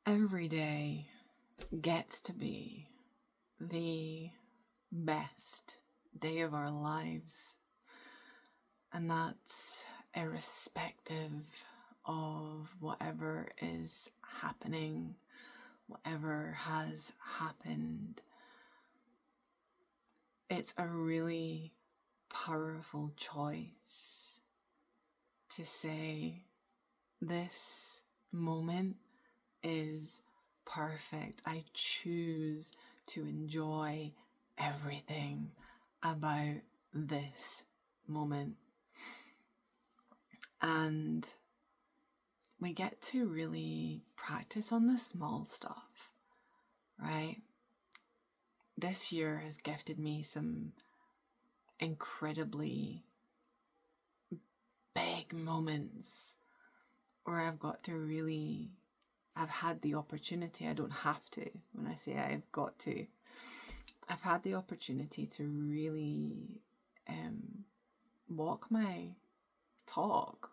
Every day gets to be the best day of our lives, and that's irrespective of whatever is happening, whatever has happened. It's a really powerful choice to say, this moment is perfect. I choose to enjoy everything about this moment. And we get to really practice on the small stuff, right? This year has gifted me some incredibly big moments where I've had the opportunity. I don't have to. When I say I've got to, I've had the opportunity to really walk my talk.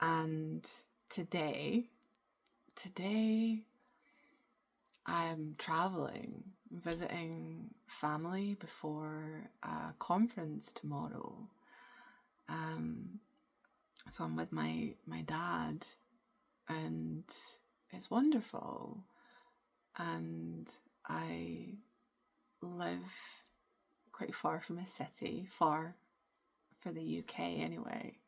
And today I'm traveling, visiting family before a conference tomorrow. So I'm with my dad, and it's wonderful. And I live quite far from a city, far for the UK anyway.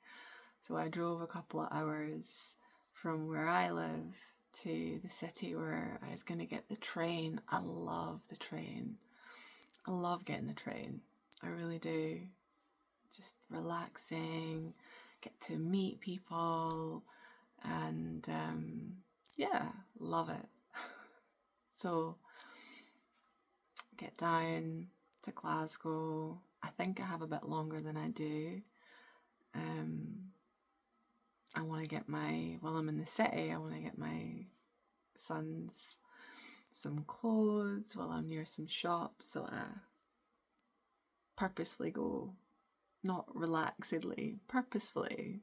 So I drove a couple of hours from where I live to the city where I was going to get the train. I love the train. I love getting the train. I really do. Just relaxing, get to meet people, and love it. So get down to Glasgow. I think I have a bit longer than I do. I want to get while I'm in the city, I want to get my sons some clothes while I'm near some shops. So I purposefully go, not relaxedly, purposefully,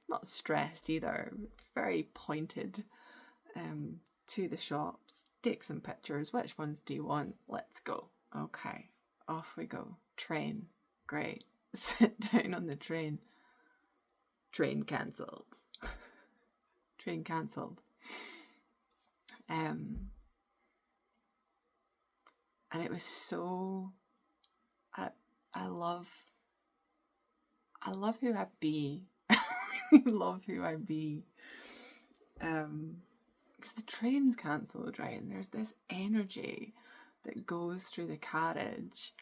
not stressed either, very pointed to the shops, take some pictures. Which ones do you want? Let's go. Okay, off we go. Train, great. Sit down on the train. Train cancelled. Train cancelled. And it was so, I love who I be. I really love who I be. Because the train's cancelled, right? And there's this energy that goes through the carriage.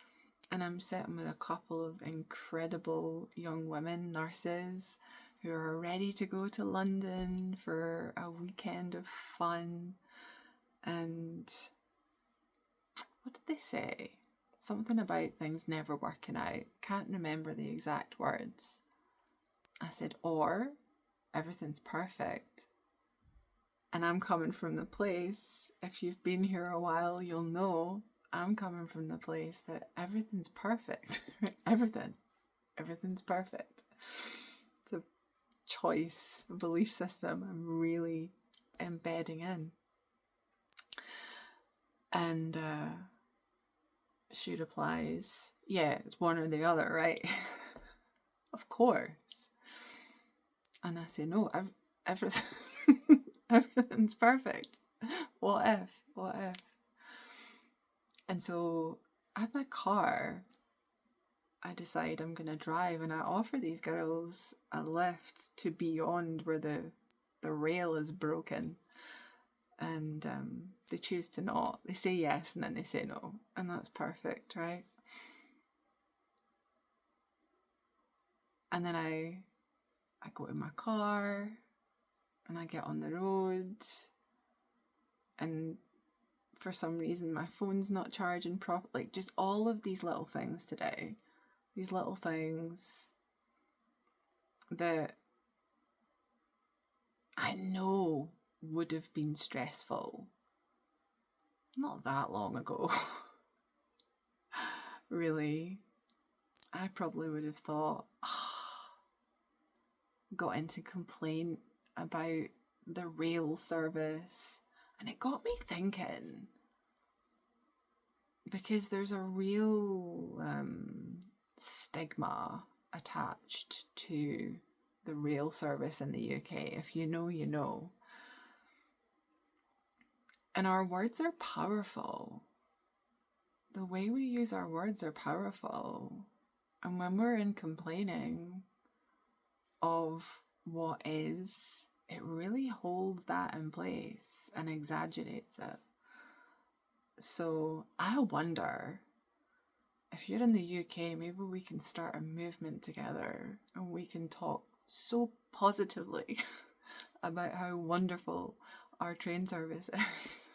And I'm sitting with a couple of incredible young women, nurses, who are ready to go to London for a weekend of fun. And what did they say? Something about things never working out. Can't remember the exact words. I said, or everything's perfect. And I'm coming from the place, if you've been here a while, you'll know I'm coming from the place that everything's perfect. Everything's perfect. It's a choice, a belief system I'm really embedding in. And she replies, yeah, it's one or the other, right? Of course. And I say, no, everything's perfect. What if? And so at my car, I decide I'm going to drive, and I offer these girls a lift to beyond where the rail is broken. And they choose to not. They say yes and then they say no. And that's perfect, right? And then I go in my car and I get on the road, and for some reason my phone's not charging properly. Like, just all of these little things today. These little things that I know would have been stressful not that long ago. Really, I probably would have thought, got into complaint about the rail service. And it got me thinking, because there's a real stigma attached to the rail service in the UK. If you know, you know. And our words are powerful. The way we use our words are powerful. And when we're in complaining of what is, it really holds that in place and exaggerates it. So I wonder, if you're in the UK, maybe we can start a movement together and we can talk so positively about how wonderful our train service is.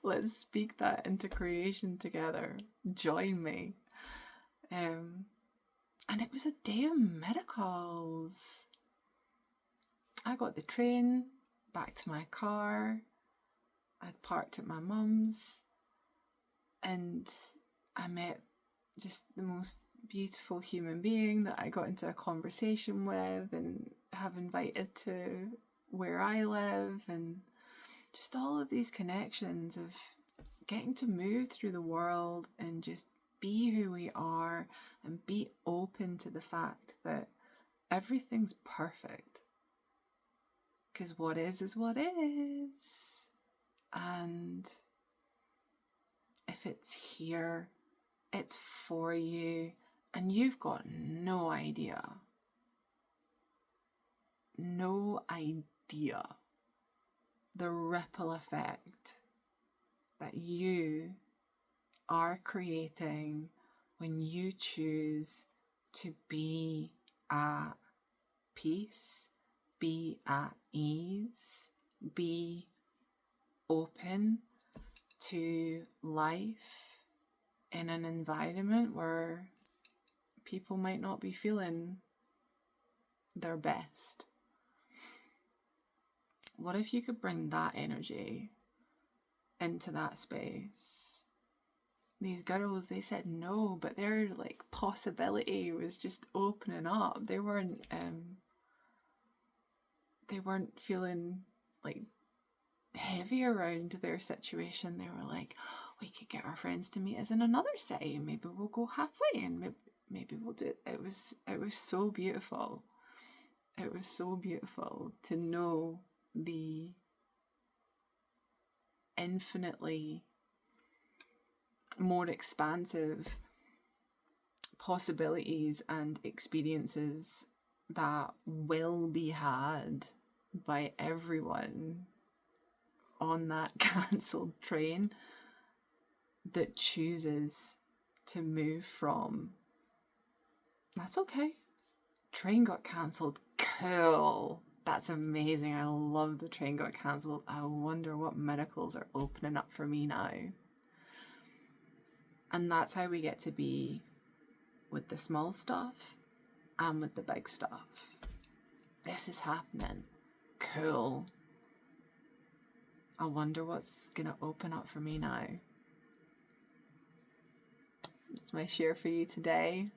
Let's speak that into creation together. Join me. And it was a day of miracles. I got the train back to my car. I'd parked at my mum's, and I met just the most beautiful human being that I got into a conversation with and have invited to where I live, and just all of these connections of getting to move through the world and just be who we are and be open to the fact that everything's perfect. Because what is what is. And if it's here, it's for you, and you've got no idea. No idea the ripple effect that you are creating when you choose to be at peace, be at ease, be open to life in an environment where people might not be feeling their best. What if you could bring that energy into that space? These girls, they said no, but their like possibility was just opening up. They weren't feeling like heavy around their situation. They were like, we could get our friends to meet us in another city. Maybe we'll go halfway, and maybe we'll do it. It was so beautiful. It was so beautiful to know the infinitely more expansive possibilities and experiences that will be had by everyone on that cancelled train that chooses to move from. That's okay. Train got cancelled. Cool. That's amazing. I love the train got cancelled. I wonder what miracles are opening up for me now. And that's how we get to be with the small stuff and with the big stuff. This is happening. Cool. I wonder what's going to open up for me now. That's my share for you today.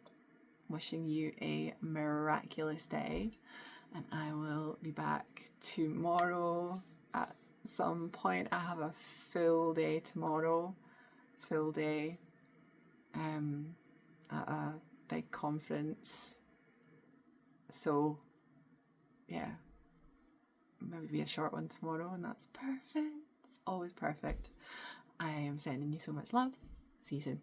Wishing you a miraculous day. And I will be back tomorrow at some point. I have a full day tomorrow. Full day. At a big conference. So, yeah. Maybe a short one tomorrow, and that's perfect. It's always perfect. I am sending you so much love. See you soon.